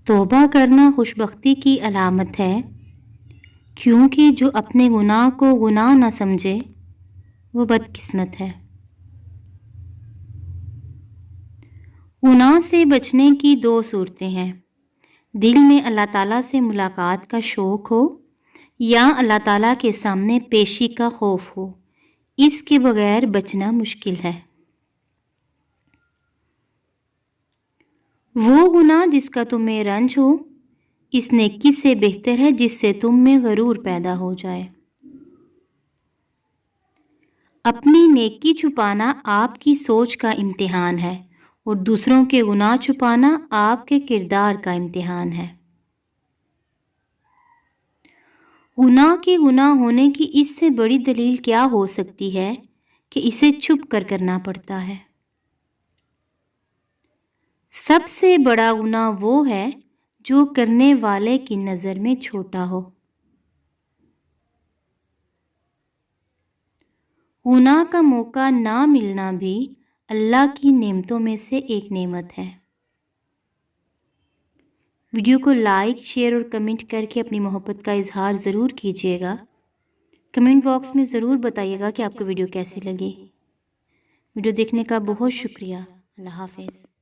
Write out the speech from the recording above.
توبہ کرنا خوشبختی کی علامت ہے، کیونکہ جو اپنے گناہ کو گناہ نہ سمجھے وہ بدقسمت ہے۔ گناہ سے بچنے کی دو صورتیں ہیں، دل میں اللہ تعالیٰ سے ملاقات کا شوق ہو یا اللہ تعالیٰ کے سامنے پیشی کا خوف ہو، اس کے بغیر بچنا مشکل ہے۔ وہ گناہ جس کا تمہیں رنج ہو اس نیکی سے بہتر ہے جس سے تم میں غرور پیدا ہو جائے۔ اپنی نیکی چھپانا آپ کی سوچ کا امتحان ہے اور دوسروں کے گناہ چھپانا آپ کے کردار کا امتحان ہے۔ گناہ کے گناہ ہونے کی اس سے بڑی دلیل کیا ہو سکتی ہے کہ اسے چھپ کر کرنا پڑتا ہے۔ سب سے بڑا گناہ وہ ہے جو کرنے والے کی نظر میں چھوٹا ہو۔ گناہ کا موقع نہ ملنا بھی اللہ کی نعمتوں میں سے ایک نعمت ہے۔ ویڈیو کو لائک، شیئر اور کمنٹ کر کے اپنی محبت کا اظہار ضرور کیجیے گا۔ کمنٹ باکس میں ضرور بتائیے گا کہ آپ کو ویڈیو کیسی لگی۔ ویڈیو دیکھنے کا بہت شکریہ۔ اللہ حافظ۔